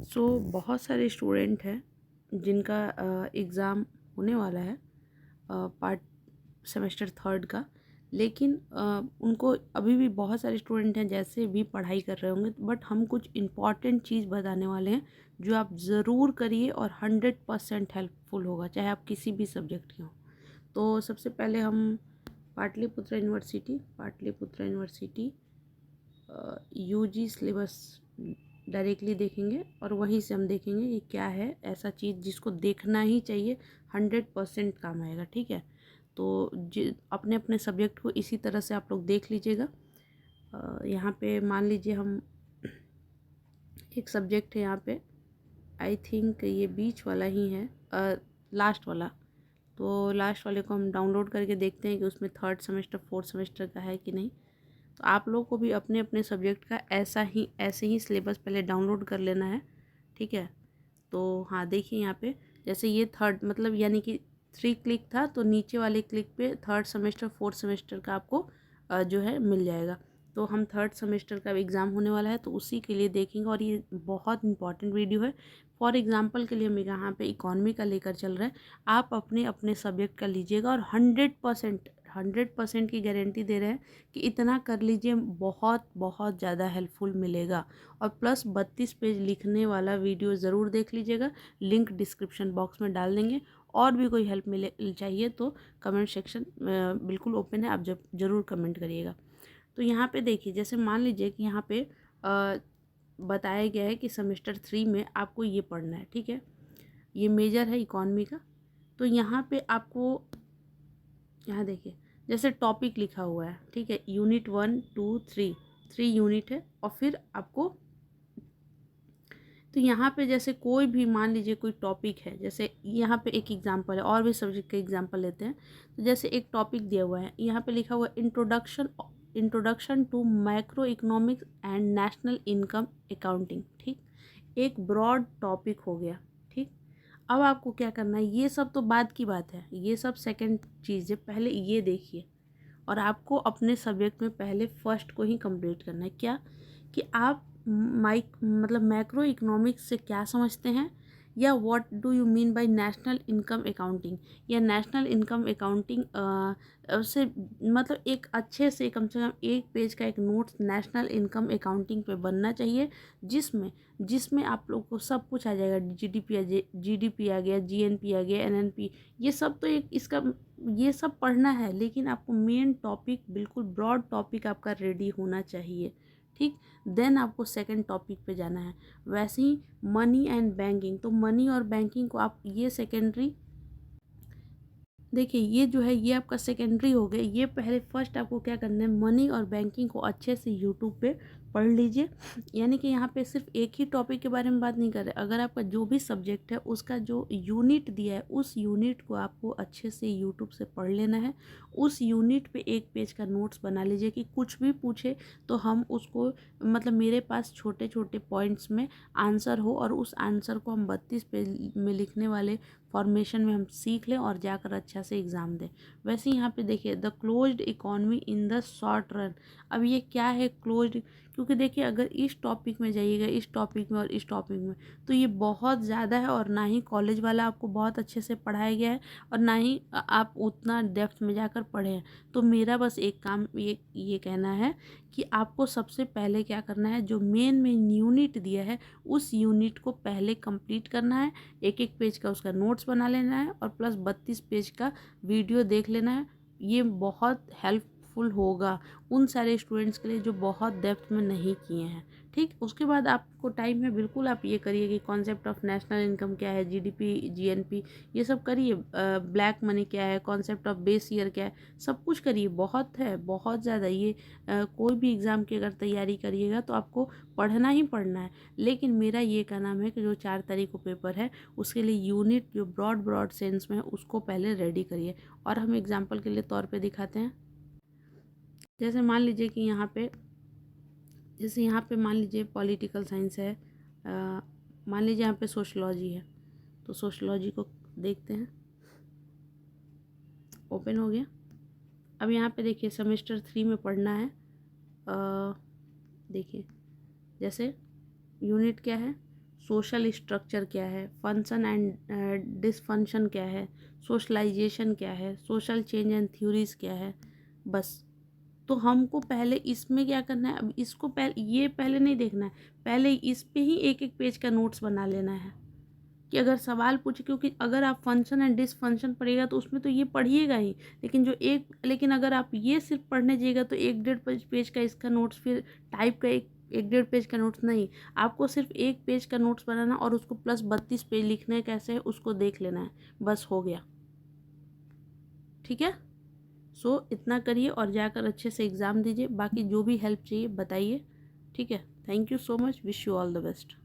बहुत सारे स्टूडेंट हैं जिनका एग्ज़ाम होने वाला है पार्ट सेमेस्टर थर्ड का। लेकिन उनको अभी भी बहुत सारे स्टूडेंट हैं जैसे भी पढ़ाई कर रहे होंगे, बट हम कुछ इम्पॉर्टेंट चीज़ बताने वाले हैं जो आप ज़रूर करिए और 100% हेल्पफुल होगा, चाहे आप किसी भी सब्जेक्ट के हों। तो सबसे पहले हम Pataliputra university UG syllabus directly देखेंगे और वहीं से हम देखेंगे कि क्या है ऐसा चीज़ जिसको देखना ही चाहिए, 100% काम आएगा। ठीक है, तो अपने अपने सब्जेक्ट को इसी तरह से आप लोग देख लीजिएगा। यहाँ पे मान लीजिए हम एक सब्जेक्ट है यहाँ पे, आई थिंक ये बीच वाला ही है, लास्ट वाला। तो लास्ट वाले को हम डाउनलोड करके देखते हैं कि उसमें थर्ड सेमेस्टर फोर्थ सेमेस्टर का है कि नहीं। तो आप लोग को भी अपने अपने सब्जेक्ट का ऐसे ही सिलेबस पहले डाउनलोड कर लेना है। ठीक है, तो हाँ देखिए यहाँ पे जैसे ये थर्ड मतलब यानी कि 3 क्लिक था, तो नीचे वाले क्लिक पे थर्ड सेमेस्टर फोर्थ सेमेस्टर का आपको जो है मिल जाएगा। तो हम थर्ड सेमेस्टर का एग्ज़ाम होने वाला है तो उसी के लिए देखेंगे, और ये बहुत इंपॉर्टेंट वीडियो है। फॉर एग्ज़ाम्पल के लिए हम यहाँ पे इकॉनमी का लेकर चल रहे हैं, आप अपने अपने सब्जेक्ट का लीजिएगा और 100% की गारंटी दे रहे हैं कि इतना कर लीजिए, बहुत बहुत ज़्यादा हेल्पफुल मिलेगा। और प्लस 32 पेज लिखने वाला वीडियो ज़रूर देख लीजिएगा, लिंक डिस्क्रिप्शन बॉक्स में डाल देंगे। और भी कोई हेल्प मिले चाहिए तो कमेंट सेक्शन बिल्कुल ओपन है, आप जब ज़रूर कमेंट करिएगा। तो यहाँ पे देखिए, जैसे मान लीजिए कि यहाँ पे बताया गया है कि सेमेस्टर 3 में आपको ये पढ़ना है। ठीक है, ये मेजर है इकॉनमी का। तो यहाँ पे आपको यहाँ देखिए जैसे टॉपिक लिखा हुआ है, ठीक है, यूनिट 1 2 3 3 यूनिट है। और फिर आपको तो यहाँ पे जैसे कोई भी मान लीजिए कोई टॉपिक है, जैसे यहाँ पे एक एग्जांपल है, और भी सब्जेक्ट का एग्जांपल लेते हैं। तो जैसे एक टॉपिक दिया हुआ है, यहाँ पे लिखा हुआ है introduction to micro economics and national income accounting. ठीक, एक ब्रॉड टॉपिक हो गया। ठीक, अब आपको क्या करना है, ये सब तो बाद की बात है, ये सब सेकंड चीज़ है, पहले ये देखिए। और आपको अपने सब्जेक्ट में पहले फर्स्ट को ही कंप्लीट करना है। क्या कि आप मतलब मैक्रो इकोनॉमिक्स से क्या समझते हैं, या what do you mean by national income accounting, या नेशनल इनकम अकाउंटिंग से मतलब एक अच्छे से कम एक पेज का एक नोट्स नेशनल इनकम अकाउंटिंग पे बनना चाहिए, जिसमें जिसमें आप लोग को सब कुछ आ जाएगा। जीडीपी आ गया, जीएनपी आ गया, एनएनपी, ये सब तो एक इसका ये सब पढ़ना है, लेकिन आपको मेन टॉपिक बिल्कुल ब्रॉड टॉपिक आपका रेडी होना चाहिए। ठीक, देन आपको सेकंड टॉपिक पे जाना है। वैसे ही मनी एंड बैंकिंग, तो मनी और बैंकिंग को आप ये सेकेंडरी देखिए, ये जो है ये आपका सेकेंडरी हो गया। ये पहले फर्स्ट आपको क्या करना है, मनी और बैंकिंग को अच्छे से यूट्यूब पे पढ़ लीजिए। यानी कि यहाँ पे सिर्फ एक ही टॉपिक के बारे में बात नहीं कर रहे, अगर आपका जो भी सब्जेक्ट है उसका जो यूनिट दिया है उस यूनिट को आपको अच्छे से यूट्यूब से पढ़ लेना है। उस यूनिट पे एक पेज का नोट्स बना लीजिए कि कुछ भी पूछे तो हम उसको मतलब मेरे पास छोटे छोटे पॉइंट्स में आंसर हो, और उस आंसर को हम 32 पेज में लिखने वाले फॉर्मेशन में हम सीख लें और जाकर अच्छा से एग्ज़ाम दें। वैसे यहाँ पे देखिए, the closed economy in the short run. अब ये क्या है क्लोज्ड, क्योंकि देखिए अगर इस टॉपिक में जाइएगा, इस टॉपिक में और इस टॉपिक में, तो ये बहुत ज़्यादा है, और ना ही कॉलेज वाला आपको बहुत अच्छे से पढ़ाया गया है, और ना ही आप उतना डेप्थ में जाकर पढ़े हैं। तो मेरा बस एक काम ये कहना है कि आपको सबसे पहले क्या करना है, जो मेन यूनिट दिया है उस यूनिट को पहले कंप्लीट करना है। एक एक पेज का उसका नोट्स बना लेना है, और प्लस 32 पेज का वीडियो देख लेना है। ये बहुत हेल्पफुल होगा उन सारे स्टूडेंट्स के लिए जो बहुत डेप्थ में नहीं किए हैं। ठीक, उसके बाद आपको टाइम है, बिल्कुल आप ये करिए कि कॉन्सेप्ट ऑफ नेशनल इनकम क्या है, जीडीपी जीएनपी, ये सब करिए। ब्लैक मनी क्या है, कॉन्सेप्ट ऑफ बेस ईयर क्या है, सब कुछ करिए। बहुत है, बहुत ज़्यादा। ये कोई भी एग्ज़ाम की अगर तैयारी करिएगा तो आपको पढ़ना ही पढ़ना है। लेकिन मेरा ये कहना है कि जो 4 तारीख को पेपर है उसके लिए यूनिट जो ब्रॉड सेंस में है उसको पहले रेडी करिए। और हम एग्जाम्पल के लिए तौर पे दिखाते हैं। जैसे मान लीजिए कि यहाँ पे मान लीजिए पॉलिटिकल साइंस है, मान लीजिए यहाँ पे सोशलॉजी है, तो सोशलॉजी को देखते हैं। ओपन हो गया। अब यहाँ पे देखिए सेमेस्टर 3 में पढ़ना है। देखिए जैसे यूनिट क्या है, सोशल स्ट्रक्चर क्या है, फंक्शन एंड डिसफंक्शन क्या है, सोशलाइजेशन क्या है, सोशल चेंज एंड थ्योरीज क्या है। बस तो हमको पहले इसमें क्या करना है, अब इसको पहले ये पहले नहीं देखना है, पहले इस पे ही एक एक पेज का नोट्स बना लेना है कि अगर सवाल पूछे, क्योंकि अगर आप फंक्शन एंड डिसफंक्शन पढ़िएगा तो उसमें तो ये पढ़िएगा ही, लेकिन अगर आप ये सिर्फ पढ़ने जाइएगा तो 1-1.5 पेज का इसका नोट्स, फिर टाइप का 1-1.5 पेज का नोट्स नहीं, आपको सिर्फ एक पेज का नोट्स बनाना और उसको प्लस 32 पेज लिखने कैसे है उसको देख लेना है, बस हो गया। ठीक है, सो इतना करिए और जाकर अच्छे से एग्ज़ाम दीजिए। बाकी जो भी हेल्प चाहिए बताइए। ठीक है, thank you so much, wish you all the best.